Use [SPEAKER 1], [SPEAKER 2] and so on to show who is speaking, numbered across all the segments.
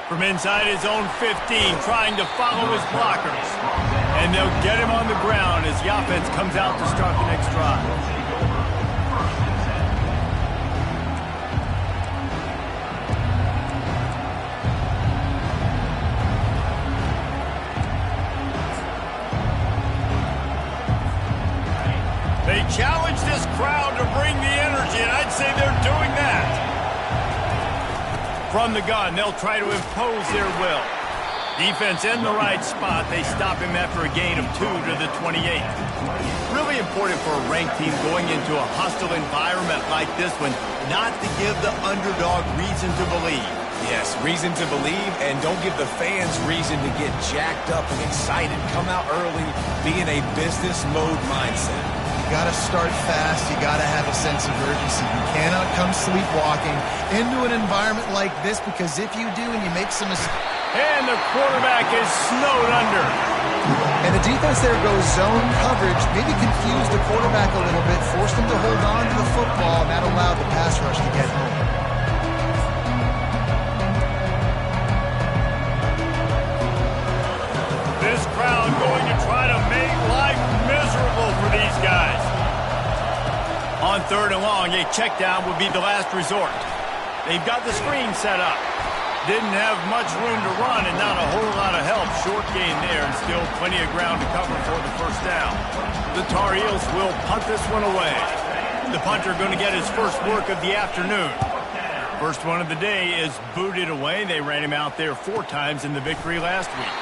[SPEAKER 1] From inside his own 15, trying to follow his blockers. And they'll get him on the ground as the offense comes out to start the next drive. They challenge this crowd to bring the energy, and I'd say they're doing that. From the gun, they'll try to impose their will. Defense in the right spot. They stop him after a gain of 2 to the 28. Really important for a ranked team going into a hostile environment like this one not to give the underdog reason to believe.
[SPEAKER 2] Yes, reason to believe, and don't give the fans reason to get jacked up and excited. Come out early, be in a business mode mindset.
[SPEAKER 3] You got to start fast. You got to have a sense of urgency. You cannot come sleepwalking into an environment like this, because if you do and you make some mistakes...
[SPEAKER 1] And the quarterback is snowed under.
[SPEAKER 3] And the defense there goes zone coverage, maybe confused the quarterback a little bit, forced him to hold on to the football, and that allowed the pass rush to get home.
[SPEAKER 1] This crowd going to try to make life miserable for these guys. On 3rd and long, a check down would be the last resort. They've got the screen set up. Didn't have much room to run and not a whole lot of help. Short gain there and still plenty of ground to cover for the first down. The Tar Heels will punt this one away. The punter going to get his first work of the afternoon. First one of the day is booted away. They ran him out there 4 times in the victory last week.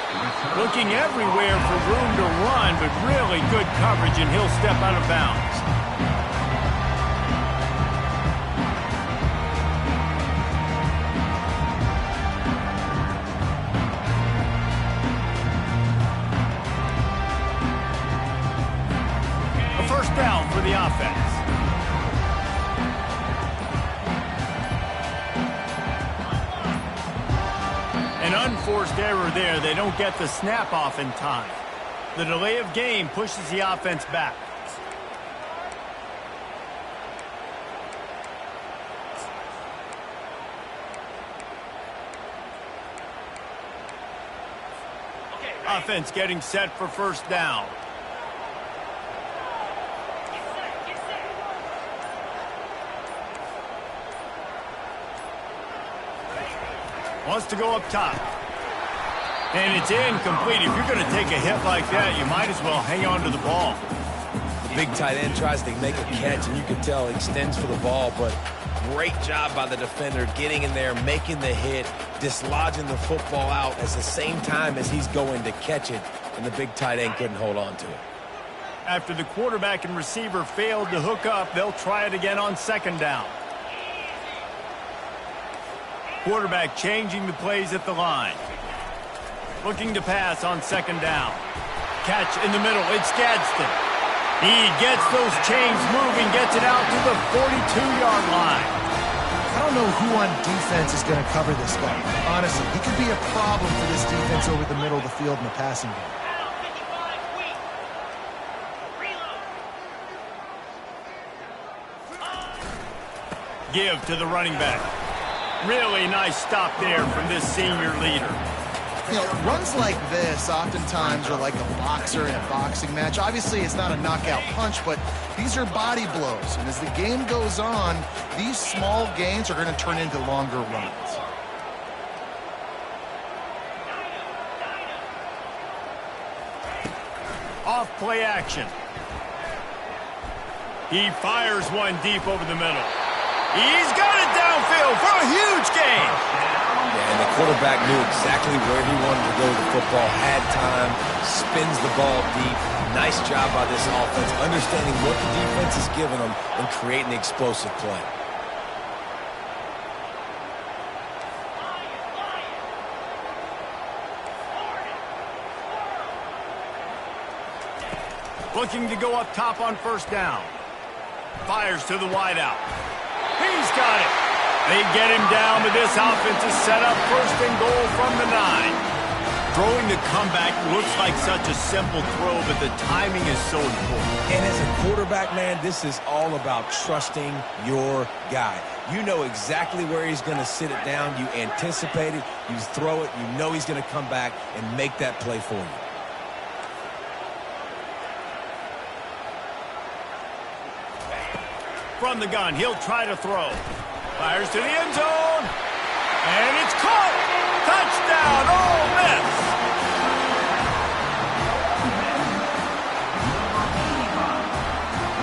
[SPEAKER 1] Looking everywhere for room to run, but really good coverage, and he'll step out of bounds. A first down for the offense. An unforced error there. They don't get the snap off in time. The delay of game pushes the offense back. Offense getting set for first down. Wants to go up top. And it's incomplete. If you're going to take a hit like that, you might as well hang on to the ball.
[SPEAKER 2] The big tight end tries to make a catch, and you can tell he extends for the ball, but great job by the defender getting in there, making the hit, dislodging the football out at the same time as he's going to catch it, and the big tight end couldn't hold on to it.
[SPEAKER 1] After the quarterback and receiver failed to hook up, they'll try it again on second down. Quarterback changing the plays at the line. Looking to pass on second down. Catch in the middle. It's Gadsden. He gets those chains moving, gets it out to the 42-yard line.
[SPEAKER 3] I don't know who on defense is going to cover this guy. Honestly, he could be a problem for this defense over the middle of the field in the passing game.
[SPEAKER 1] Give to the running back. Really nice stop there from this senior leader.
[SPEAKER 3] You know, runs like this oftentimes are like a boxer in a boxing match. Obviously, it's not a knockout punch, but these are body blows. And as the game goes on, these small gains are going to turn into longer runs.
[SPEAKER 1] Off play action. He fires one deep over the middle. He's got it downfield for a huge gain.
[SPEAKER 2] Yeah, and the quarterback knew exactly where he wanted to go with the football, had time, spins the ball deep. Nice job by this offense, understanding what the defense is giving them and creating the explosive play.
[SPEAKER 1] Looking to go up top on first down. Fires to the wideout. He's got it. They get him down, but this offense is set up first and goal from the 9. Throwing the comeback looks like such a simple throw, but the timing is so important.
[SPEAKER 2] And as a quarterback, man, this is all about trusting your guy. You know exactly where he's going to sit it down. You anticipate it. You throw it. You know he's going to come back and make that play for you.
[SPEAKER 1] From the gun, he'll try to throw. Fires to the end zone. And it's caught. Touchdown, Ole Miss.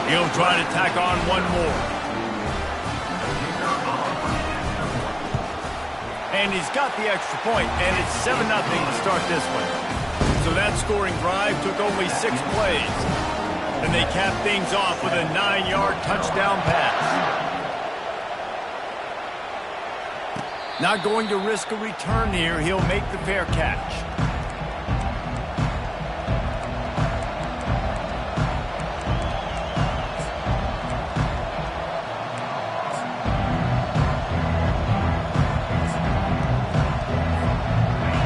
[SPEAKER 1] He'll try to tack on one more. And he's got the extra point, and it's 7-0 to start this one. So that scoring drive took only 6 plays. And they cap things off with a 9-yard touchdown pass. Not going to risk a return here. He'll make the fair catch.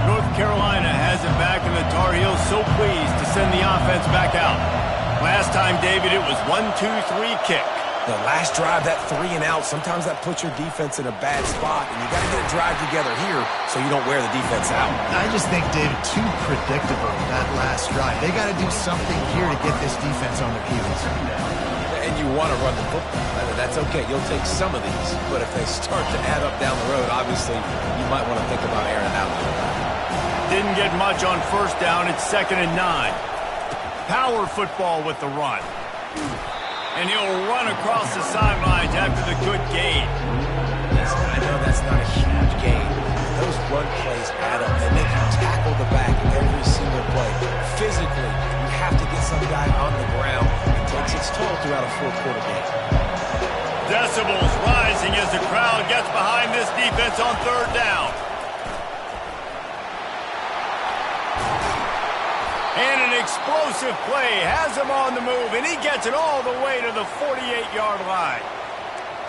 [SPEAKER 1] North Carolina has it back, and the Tar Heels so pleased to send the offense back out. Last time, David, it was 1-2-3 kick.
[SPEAKER 2] The last drive, that 3 and out, sometimes that puts your defense in a bad spot, and you got to get a drive together here so you don't wear the defense out.
[SPEAKER 3] I just think, David, too predictable, that last drive. They got to do something here to get this defense on their heels.
[SPEAKER 2] And you want to run the football. That's okay. You'll take some of these, but if they start to add up down the road, obviously you might want to think about airing it out.
[SPEAKER 1] Didn't get much on first down. It's 2nd and 9. Power football with the run. And he'll run across the sidelines after the good gain.
[SPEAKER 2] I know that's not a huge gain. Those run plays add up. They make you tackle the back every single play. Physically, you have to get some guy on the ground. It takes its toll throughout a 4-quarter game.
[SPEAKER 1] Decibels rising as the crowd gets behind this defense on 3rd down. And an explosive play has him on the move, and he gets it all the way to the 48-yard line.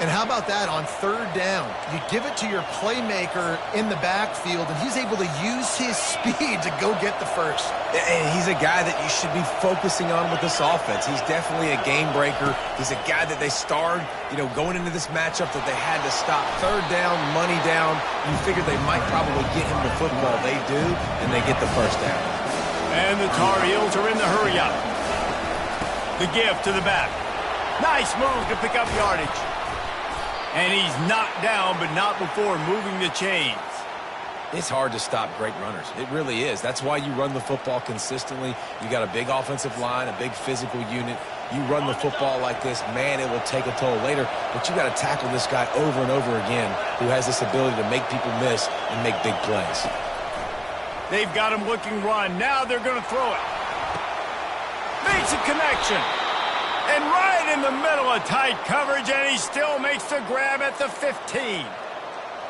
[SPEAKER 3] And how about that on 3rd down? You give it to your playmaker in the backfield, and he's able to use his speed to go get the first.
[SPEAKER 2] And he's a guy that you should be focusing on with this offense. He's definitely a game breaker. He's a guy that they starred, going into this matchup that they had to stop. 3rd down, money down. You figured they might probably get him the football. They do, and they get the first down.
[SPEAKER 1] And the Tar Heels are in the hurry-up. The give to the back. Nice move to pick up yardage. And he's knocked down, but not before moving the chains.
[SPEAKER 2] It's hard to stop great runners. It really is. That's why you run the football consistently. You got a big offensive line, a big physical unit. You run the football like this, man, it will take a toll later. But you got to tackle this guy over and over again who has this ability to make people miss and make big plays.
[SPEAKER 1] They've got him looking run. Now they're going to throw it. Makes a connection. And right in the middle of tight coverage, and he still makes the grab at the 15.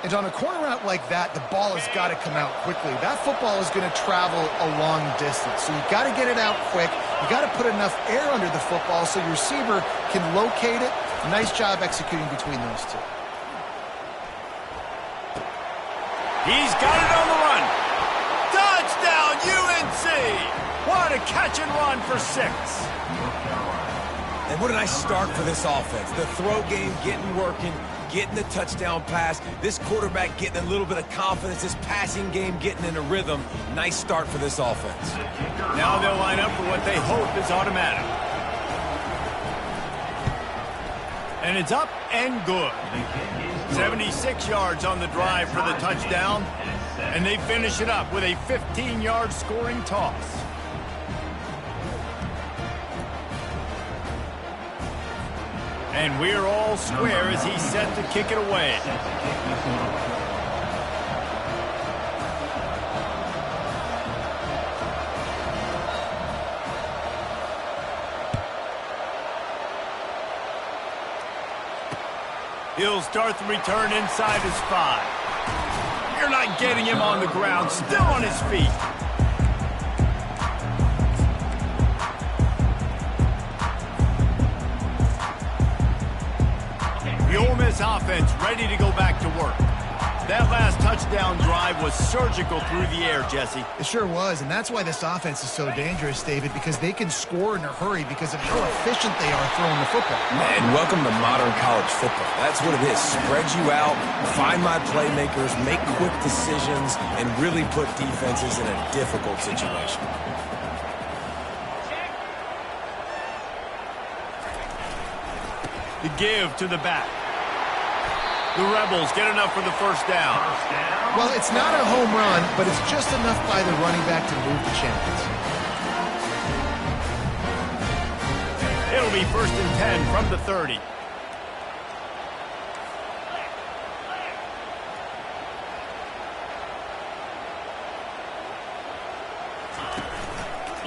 [SPEAKER 3] And on a corner route like that, the ball has got to come out quickly. That football is going to travel a long distance. So you got to get it out quick. You got to put enough air under the football so your receiver can locate it. Nice job executing between those two.
[SPEAKER 1] He's got it on the run. Touchdown, UNC! What a catch and run for 6.
[SPEAKER 2] And what a nice start for this offense. The throw game working, getting the touchdown pass. This quarterback getting a little bit of confidence. This passing game getting in a rhythm. Nice start for this offense.
[SPEAKER 1] Now they'll line up for what they hope is automatic. And it's up and good. 76 yards on the drive for the touchdown. And they finish it up with a 15-yard scoring toss. And we're all square as he's set to kick it away. He'll start the return inside his 5. You're not getting him on the ground, still on his feet. The Ole Miss offense ready to go back to work. That last touchdown drive was surgical through the air, Jesse.
[SPEAKER 3] It sure was, and that's why this offense is so dangerous, David, because they can score in a hurry because of how efficient they are throwing the football.
[SPEAKER 2] And welcome to modern college football. That's what it is. Spread you out, find my playmakers, make quick decisions, and really put defenses in a difficult situation.
[SPEAKER 1] The give to the back. The Rebels get enough for the first down.
[SPEAKER 3] Well, it's not a home run, but it's just enough by the running back to move the chains.
[SPEAKER 1] It'll be 1st and 10 from the 30.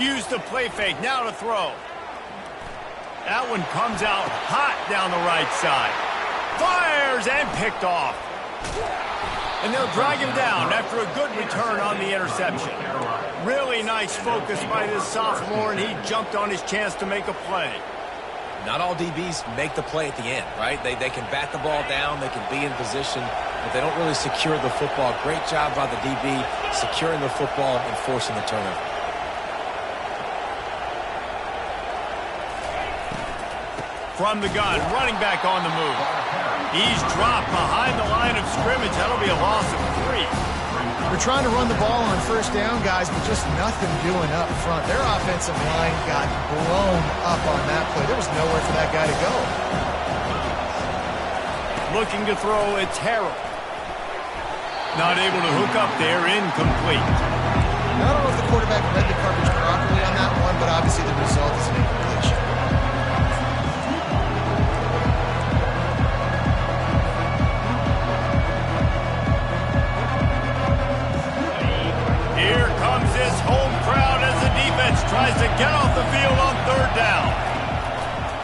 [SPEAKER 1] Use the play fake, now to throw. That one comes out hot down the right side. Fires and picked off. And they'll drag him down after a good return on the interception. Really nice focus by this sophomore, and he jumped on his chance to make a play.
[SPEAKER 2] Not all DBs make the play at the end, right? They can bat the ball down, they can be in position, but they don't really secure the football. Great job by the DB securing the football and forcing the turnover.
[SPEAKER 1] From the gun, running back on the move. He's dropped behind the line of scrimmage. That'll be a loss of 3.
[SPEAKER 3] They're trying to run the ball on first down, guys, but just nothing doing up front. Their offensive line got blown up on that play. There was nowhere for that guy to go.
[SPEAKER 1] Looking to throw, it's Harrell. Not able to hook up there, incomplete.
[SPEAKER 3] I don't know if the quarterback read the coverage properly on that one, but obviously the result is an incompletion.
[SPEAKER 1] Here comes this home crowd as the defense tries to get off the field on 3rd down.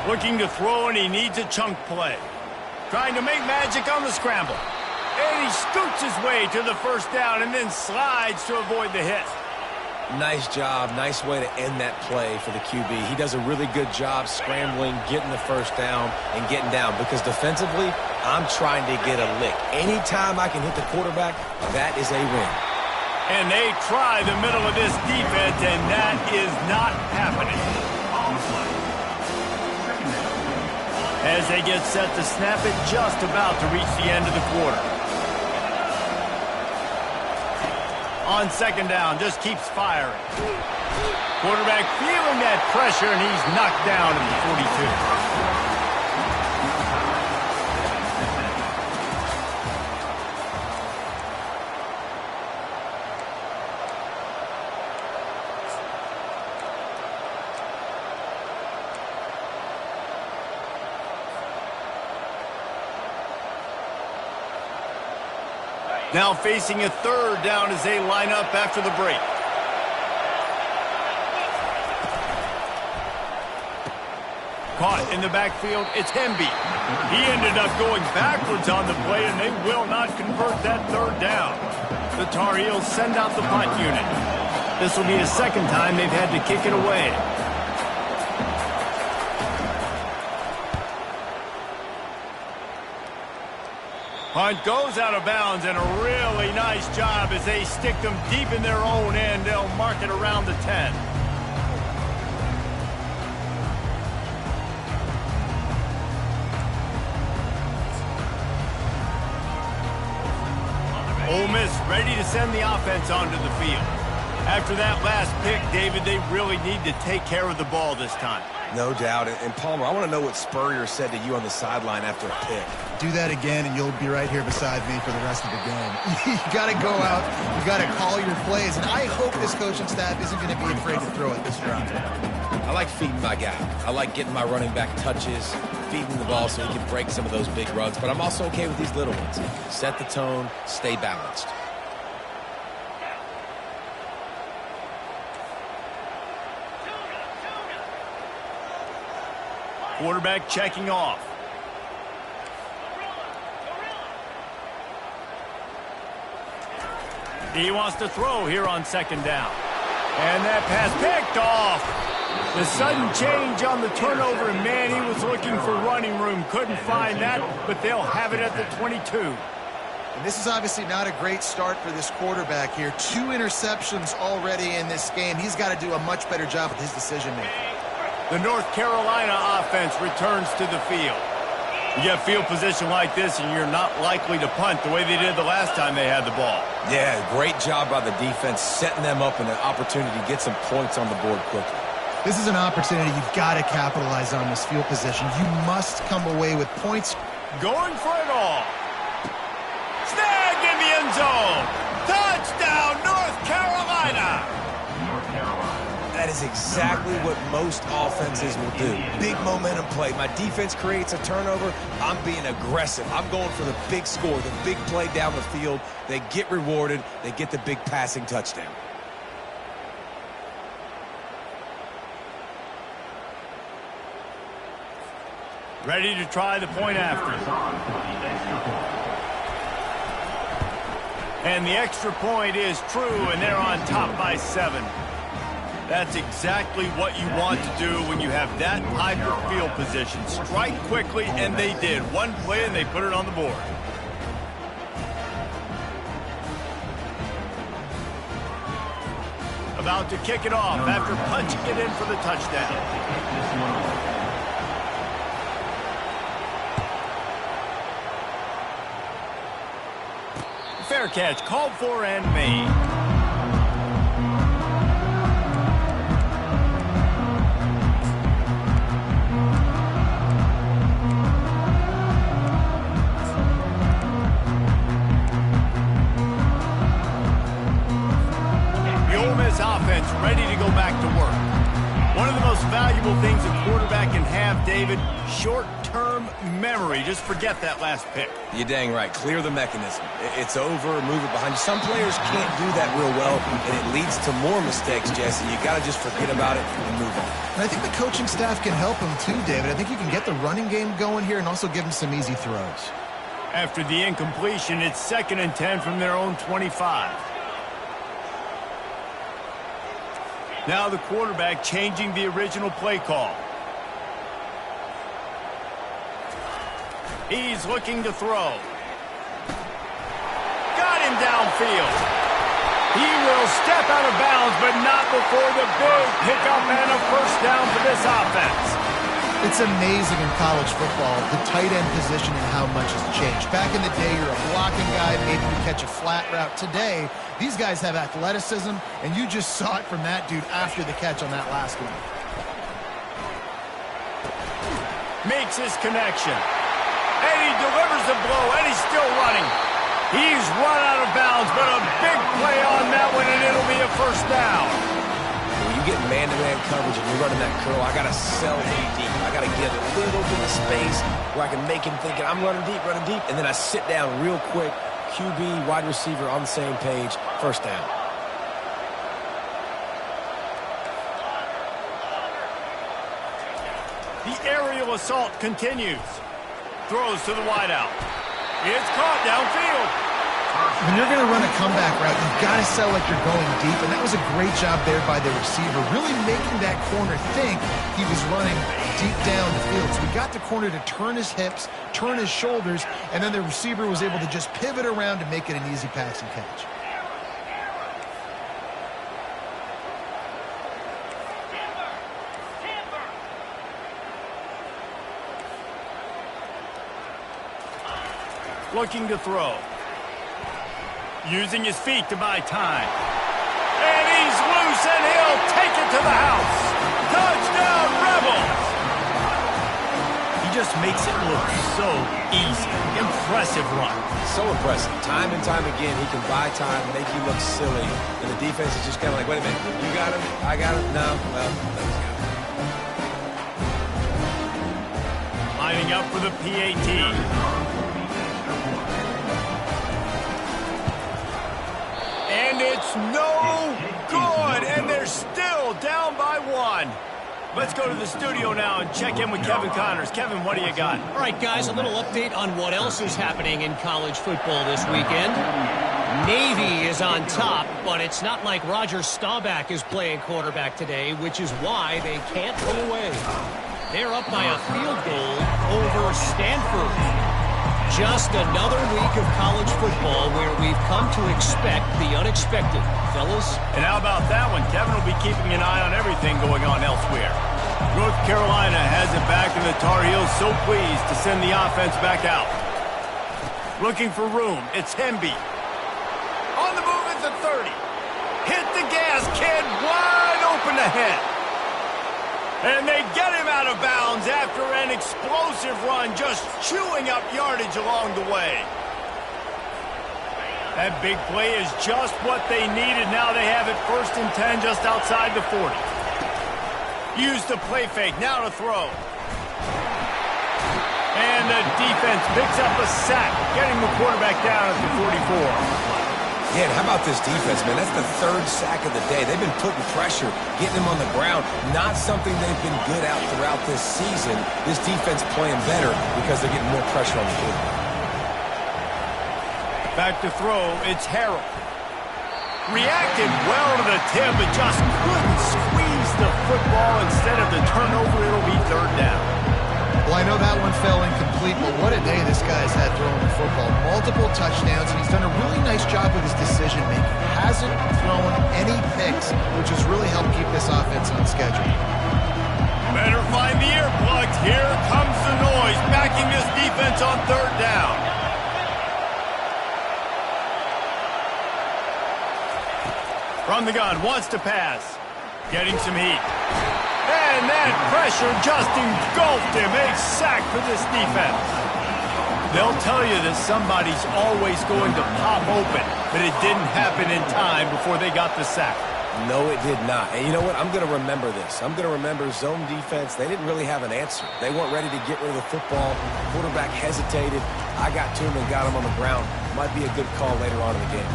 [SPEAKER 1] Looking to throw, and he needs a chunk play. Trying to make magic on the scramble. And he scoots his way to the 1st down and then slides to avoid the hit.
[SPEAKER 2] Nice job. Nice way to end that play for the QB. He does a really good job scrambling, getting the 1st down, and getting down. Because defensively, I'm trying to get a lick. Anytime I can hit the quarterback, that is a win.
[SPEAKER 1] And they try the middle of this defense, and that is not happening. As they get set to snap it, just about to reach the end of the quarter. On 2nd down, just keeps firing. Quarterback feeling that pressure, and he's knocked down at the 42. Now facing a 3rd down as they line up after the break. Caught in the backfield, it's Hemby. He ended up going backwards on the play, and they will not convert that 3rd down. The Tar Heels send out the punt unit. This will be the 2nd time they've had to kick it away. Punt goes out of bounds, and a really nice job as they stick them deep in their own end. They'll mark it around the 10. Ole Miss ready to send the offense onto the field. After that last pick, David, they really need to take care of the ball this time.
[SPEAKER 2] No doubt. And Palmer, I want to know what Spurrier said to you on the sideline after a pick.
[SPEAKER 3] Do that again, and you'll be right here beside me for the rest of the game. You got to go out. You got to call your plays. And I hope this coaching staff isn't going to be afraid to throw it this drive.
[SPEAKER 2] I like feeding my guy. I like getting my running back touches, feeding the ball so he can break some of those big runs. But I'm also okay with these little ones. Set the tone, stay balanced.
[SPEAKER 1] Quarterback checking off. He wants to throw here on 2nd down. And that pass picked off. The sudden change on the turnover, and man, he was looking for running room. Couldn't find that, but they'll have it at the 22.
[SPEAKER 3] And this is obviously not a great start for this quarterback here. 2 interceptions already in this game. He's got to do a much better job with his decision-making.
[SPEAKER 1] The North Carolina offense returns to the field. You get field position like this, and you're not likely to punt the way they did the last time they had the ball.
[SPEAKER 2] Yeah, great job by the defense, setting them up in an opportunity to get some points on the board quickly.
[SPEAKER 3] This is an opportunity you've got to capitalize on this field position. You must come away with points.
[SPEAKER 1] Going for it all. Snag in the end zone. Touchdown, North Carolina.
[SPEAKER 2] That is exactly what most offenses will do. Big momentum play. My defense creates a turnover. I'm being aggressive. I'm going for the big score, the big play down the field. They get rewarded. They get the big passing touchdown.
[SPEAKER 1] Ready to try the point after. And the extra point is true, and they're on top by 7. That's exactly what you want to do when you have that type of field position. Strike quickly, and they did. One play, and they put it on the board. About to kick it off after punching it in for the touchdown. Fair catch, called for and made. The Ole Miss offense ready to go back to work. One of the most valuable things a quarterback can have, David, short-term memory. Just forget that last pick.
[SPEAKER 2] You're dang right. Clear the mechanism. It's over, move it behind you. Some players can't do that real well, and it leads to more mistakes, Jesse. You got to just forget about it and move on.
[SPEAKER 3] And I think the coaching staff can help him too, David. I think you can get the running game going here and also give him some easy throws.
[SPEAKER 1] After the incompletion, it's 2nd and 10 from their own 25. Now the quarterback changing the original play call. He's looking to throw. Got him downfield. He will step out of bounds, but not before the big pickup and a first down for this offense.
[SPEAKER 3] It's amazing in college football, the tight end position and how much has changed. Back in the day, you're a blocking guy, maybe you catch a flat route. Today, these guys have athleticism, and you just saw it from that dude after the catch on that last one.
[SPEAKER 1] Makes his connection. And he delivers the blow, and he's still running. He's run out of bounds, but a big play on that one, and it'll be a first down.
[SPEAKER 2] When you get man-to-man coverage and you're running that curl, I got to sell deep. I got to get a little bit of space where I can make him think I'm running deep, and then I sit down real quick. QB, wide receiver on the same page. First down.
[SPEAKER 1] The aerial assault continues. Throws to the wideout. It's caught downfield.
[SPEAKER 3] When you're going to run a comeback route, you've got to sell like you're going deep, and that was a great job there by the receiver, really making that corner think he was running deep down the field. So we got the corner to turn his hips, turn his shoulders, and then the receiver was able to just pivot around to make it an easy pass and catch.
[SPEAKER 1] Looking to throw. Using his feet to buy time. And he's loose, and he'll take it to the house. Touchdown, Rebels! He just makes it look so easy. Impressive run.
[SPEAKER 2] So impressive. Time and time again, he can buy time, make you look silly. And the defense is just kind of like, wait a minute, you got him? I got him? No. Well, let's go.
[SPEAKER 1] Lining up for the PAT. And it's no good, and they're still down by 1. Let's go to the studio now and check in with Kevin Connors. Kevin, what do you got?
[SPEAKER 4] All right, guys, a little update on what else is happening in college football this weekend. Navy is on top, but it's not like Roger Staubach is playing quarterback today, which is why they can't pull away. They're up by a field goal over Stanford. Just another week of college football where we've come to expect the unexpected, fellas.
[SPEAKER 1] And how about that one? Kevin will be keeping an eye on everything going on elsewhere. North Carolina has it back, and the Tar Heels so pleased to send the offense back out. Looking for room. It's Hemby. On the move at the 30. Hit the gas, kid. Wide open ahead. And they get him out of bounds after an explosive run, just chewing up yardage along the way. That big play is just what they needed. Now they have it 1st and 10 just outside the 40. Use the play fake. Now to throw. And the defense picks up a sack, getting the quarterback down at the 44.
[SPEAKER 2] Yeah, and how about this defense, man? That's the 3rd sack of the day. They've been putting pressure, getting him on the ground. Not something they've been good at throughout this season. This defense playing better because they're getting more pressure on the quarterback.
[SPEAKER 1] Back to throw, it's Harrell. Reacted well to the tip, but just couldn't squeeze the football. Instead of the turnover, it'll be 3rd down.
[SPEAKER 3] Well, I know that one fell incomplete, but what a day this guy's had throwing the football. Multiple touchdowns, and he's done a really nice job with his decision-making. Hasn't thrown any picks, which has really helped keep this offense on schedule.
[SPEAKER 1] Better find the earplugs. Here comes the noise, backing this defense on 3rd down. From the gun, wants to pass. Getting some heat. And that pressure just engulfed him. A sack for this defense. They'll tell you that somebody's always going to pop open, but it didn't happen in time before they got the sack.
[SPEAKER 2] No, it did not. And you know what? I'm going to remember this. I'm going to remember zone defense. They didn't really have an answer. They weren't ready to get rid of the football. Quarterback hesitated. I got to him and got him on the ground. Might be a good call later on in the game.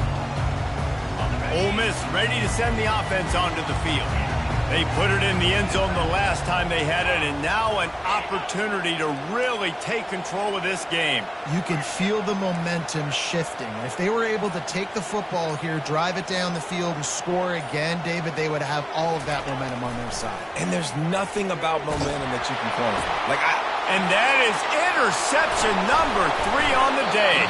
[SPEAKER 1] Ole Miss ready to send the offense onto the field. They put it in the end zone the last time they had it, and now an opportunity to really take control of this game.
[SPEAKER 3] You can feel the momentum shifting. If they were able to take the football here, drive it down the field, and score again, David, they would have all of that momentum on their side.
[SPEAKER 2] And there's nothing about momentum that you can quantify.
[SPEAKER 1] And that is interception number 3 on the day.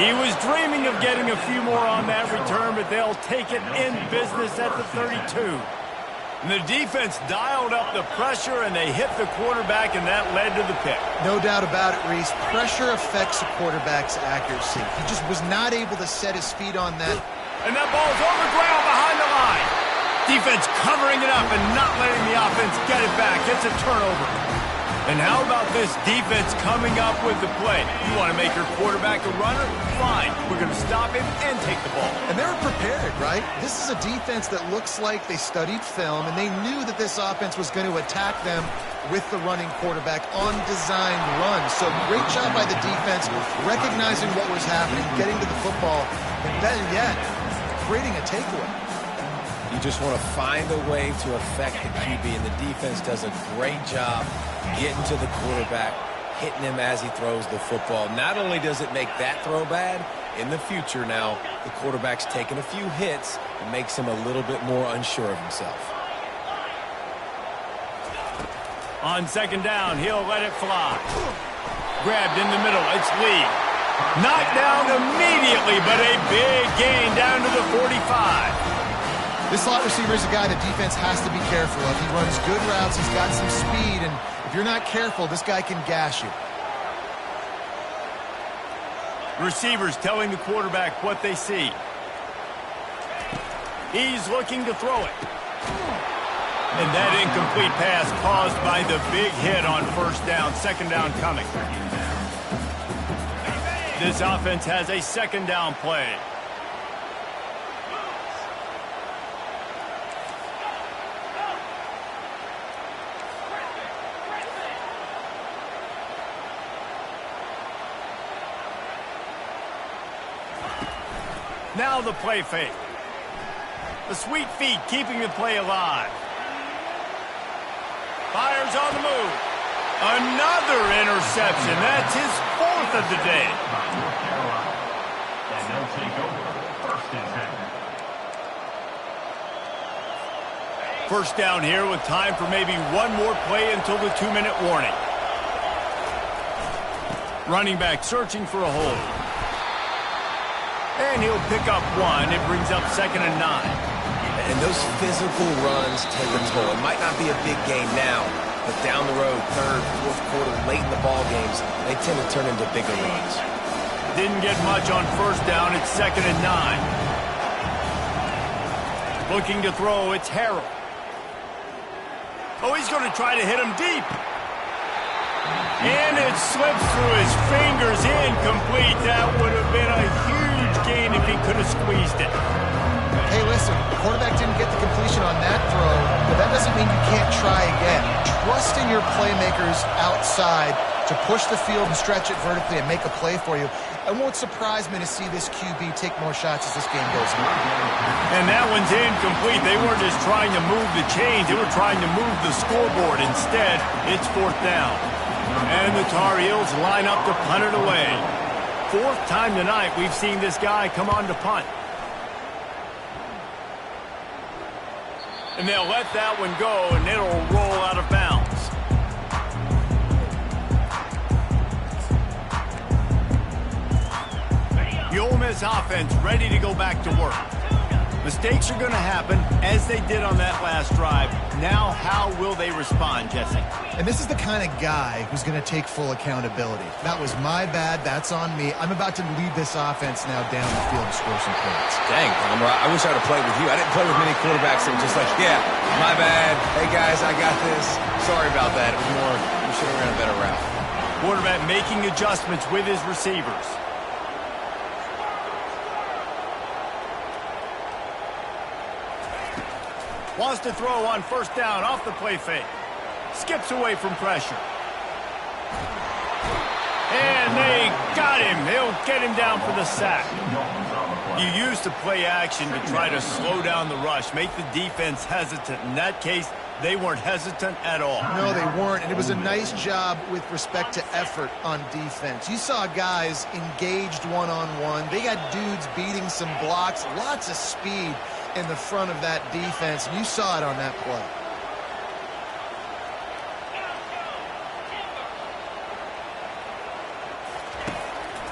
[SPEAKER 1] He was dreaming of getting a few more on that return, but they'll take it in business at the 32. And the defense dialed up the pressure, and they hit the quarterback, and that led to the pick.
[SPEAKER 3] No doubt about it, Reese. Pressure affects a quarterback's accuracy. He just was not able to set his feet on that.
[SPEAKER 1] And that ball's on the ground behind the line. Defense covering it up and not letting the offense get it back. It's a turnover. And how about this defense coming up with the play? You want to make your quarterback a runner? Fine. We're going to stop him and take the ball.
[SPEAKER 3] And they were prepared, right? This is a defense that looks like they studied film, and they knew that this offense was going to attack them with the running quarterback on designed runs. So great job by the defense, recognizing what was happening, getting to the football, and then yet creating a takeaway.
[SPEAKER 2] You just want to find a way to affect the QB, and the defense does a great job getting to the quarterback, hitting him as he throws the football. Not only does it make that throw bad, in the future now, the quarterback's taking a few hits and makes him a little bit more unsure of himself.
[SPEAKER 1] On 2nd down, he'll let it fly. Grabbed in the middle, it's Lee. Knocked down immediately, but a big gain down to the 45.
[SPEAKER 3] This slot receiver is a guy that defense has to be careful of. He runs good routes, he's got some speed, and if you're not careful, this guy can gash you.
[SPEAKER 1] Receivers telling the quarterback what they see. He's looking to throw it. And that incomplete pass caused by the big hit on 1st down, 2nd down coming. This offense has a 2nd down play. Now the play fake. The sweet feet keeping the play alive. Fires on the move. Another interception. That's his 4th of the day.
[SPEAKER 5] And they'll take over 1st and 10.
[SPEAKER 1] First down here with time for maybe one more play until the 2-minute warning. Running back searching for a hole. And he'll pick up one. It brings up 2nd and 9.
[SPEAKER 2] And those physical runs take a toll. It might not be a big game now, but down the road, 3rd, 4th quarter, late in the ball games, they tend to turn into bigger runs.
[SPEAKER 1] Didn't get much on 1st down. It's 2nd and 9. Looking to throw. It's Harrell. Oh, he's going to try to hit him deep. And it slips through his fingers, incomplete. That would have been a huge gain if he could have squeezed it.
[SPEAKER 3] Hey, listen, the quarterback didn't get the completion on that throw, but that doesn't mean you can't try again. Trust in your playmakers outside to push the field and stretch it vertically and make a play for you. It won't surprise me to see this QB take more shots as this game goes on.
[SPEAKER 1] And that one's incomplete. They weren't just trying to move the chains. They were trying to move the scoreboard. Instead, it's 4th down. And the Tar Heels line up to punt it away. 4th time tonight we've seen this guy come on to punt. And they'll let that one go, and it'll roll out of bounds. The Ole Miss offense ready to go back to work. Mistakes are going to happen, as they did on that last drive. Now, how will they respond, Jesse?
[SPEAKER 3] And this is the kind of guy who's going to take full accountability. That was my bad. That's on me. I'm about to lead this offense now down the field and score some points.
[SPEAKER 2] Dang, Palmer, I wish I would have played with you. I didn't play with many quarterbacks that were just like, yeah, my bad. Hey, guys, I got this. Sorry about that. It was more, we should have ran a better route.
[SPEAKER 1] Quarterback making adjustments with his receivers. Wants to throw on 1st down off the play fake. Skips away from pressure. And they got him. They'll get him down for the sack. You used to play action to try to slow down the rush, make the defense hesitant. In that case, they weren't hesitant at all.
[SPEAKER 3] No, they weren't, and it was a nice job with respect to effort on defense. You saw guys engaged one-on-one. They got dudes beating some blocks, lots of speed in the front of that defense, and you saw it on that play.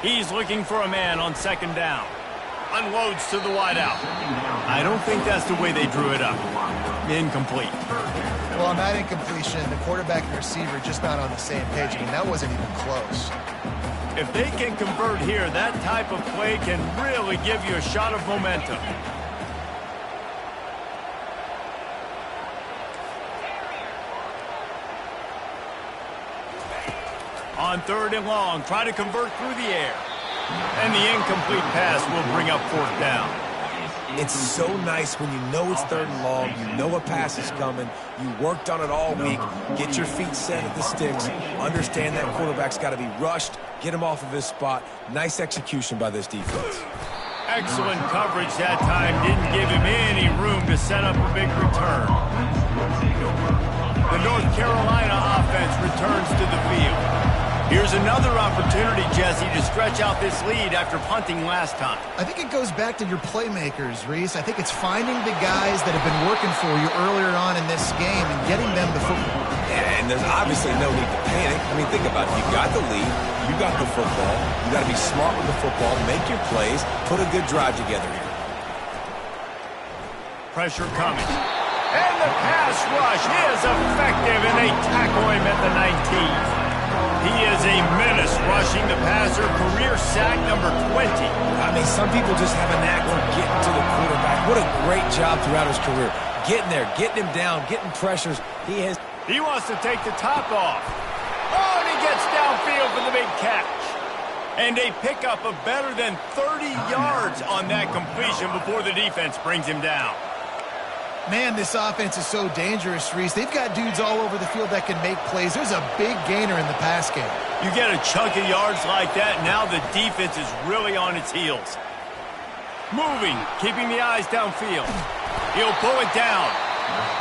[SPEAKER 1] He's looking for a man on 2nd down. Unloads to the wideout. I don't think that's the way they drew it up. Incomplete.
[SPEAKER 3] Well, on that incompletion, the quarterback and receiver just not on the same page. I mean, that wasn't even close.
[SPEAKER 1] If they can convert here, that type of play can really give you a shot of momentum. On 3rd and long, try to convert through the air. And the incomplete pass will bring up 4th down.
[SPEAKER 2] It's so nice when you know it's 3rd and long, you know a pass is coming, you worked on it all week, get your feet set at the sticks, understand that quarterback's got to be rushed, get him off of his spot. Nice execution by this defense.
[SPEAKER 1] Excellent coverage that time. Didn't give him any room to set up a big return. The North Carolina offense returns to the field. Here's another opportunity, Jesse, to stretch out this lead after punting last time.
[SPEAKER 3] I think it goes back to your playmakers, Reese. I think it's finding the guys that have been working for you earlier on in this game and getting them the football.
[SPEAKER 2] Yeah, and there's obviously no need to panic. I mean, think about it. You got the lead. You got the football. You got to be smart with the football, make your plays, put a good drive together here.
[SPEAKER 1] Pressure coming. And the pass rush is effective, and they tackle him at the 19. He is a menace rushing the passer, career sack number 20.
[SPEAKER 2] I mean, some people just have a knack for getting to the quarterback. What a great job throughout his career. Getting there, getting him down, getting pressures.
[SPEAKER 1] He wants to take the top off. Oh, and he gets downfield for the big catch. And they pick up a better than 30 yards on that completion before the defense brings him down.
[SPEAKER 3] Man, this offense is so dangerous, Reese. They've got dudes all over the field that can make plays. There's a big gainer in the pass game.
[SPEAKER 1] You get a chunk of yards like that, now the defense is really on its heels. Moving, keeping the eyes downfield. He'll pull it down.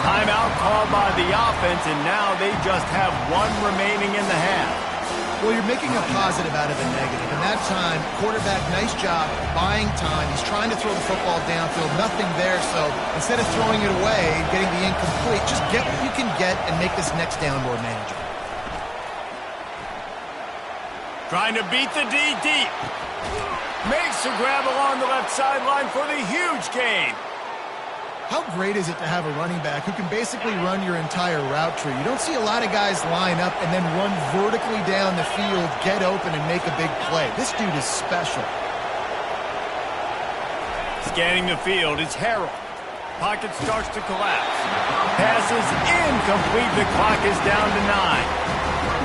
[SPEAKER 1] Timeout called by the offense, and now they just have one remaining in the half.
[SPEAKER 3] Well, you're making a positive out of a negative. And that time, quarterback, nice job buying time. He's trying to throw the football downfield. Nothing there, so instead of throwing it away, getting the incomplete, just get what you can get and make this next down more manageable.
[SPEAKER 1] Trying to beat the D deep. Makes the grab along the left sideline for the huge gain.
[SPEAKER 3] How great is it to have a running back who can basically run your entire route tree? You don't see a lot of guys line up and then run vertically down the field, get open, and make a big play. This dude is special.
[SPEAKER 1] Scanning the field is Harrell. Pocket starts to collapse. Passes incomplete. The clock is down to 9.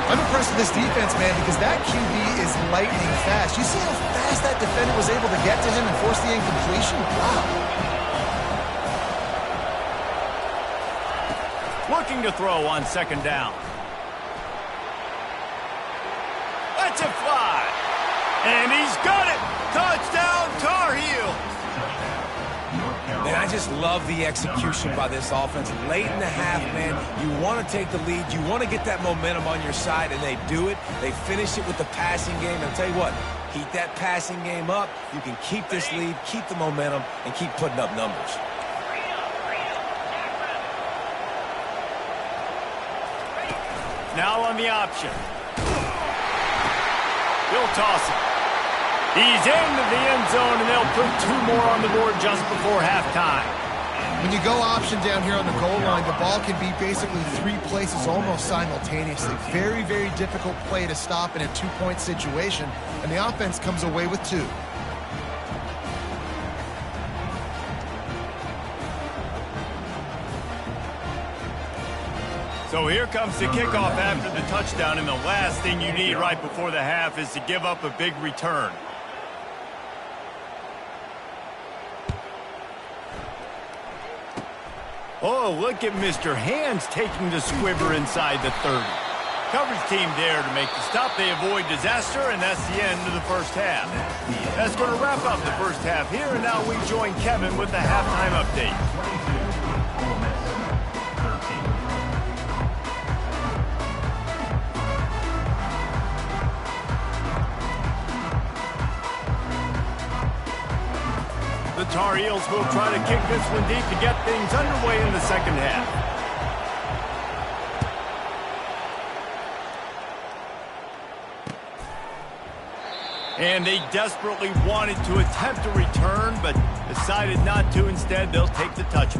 [SPEAKER 3] I'm impressed with this defense, man, because that QB is lightning fast. You see how fast that defender was able to get to him and force the incompletion? Wow.
[SPEAKER 1] Looking to throw on second down. Lets it fly. And he's got it. Touchdown, Tar Heels.
[SPEAKER 2] Man, I just love the execution by this offense. Late in the half, man, you want to take the lead. You want to get that momentum on your side, and they do it. They finish it with the passing game. And I'll tell you what, keep that passing game up. You can keep this lead, keep the momentum, and keep putting up numbers.
[SPEAKER 1] Now on the option. He'll toss it. He's into the end zone, and they'll put 2 more on the board just before halftime.
[SPEAKER 3] When you go option down here on the goal line, the ball can be basically 3 places almost simultaneously. Very, very difficult play to stop in a 2-point situation, and the offense comes away with 2.
[SPEAKER 1] So here comes the kickoff after the touchdown, and the last thing you need right before the half is to give up a big return. Oh, look at Mr. Hands taking the squibber inside the 30. Coverage team there to make the stop. They avoid disaster, and that's the end of the first half. That's going to wrap up the first half here, and now we join Kevin with the halftime update. The Tar Heels will try to kick this one deep to get things underway in the second half. And they desperately wanted to attempt a return, but decided not to. Instead, they'll take the touch.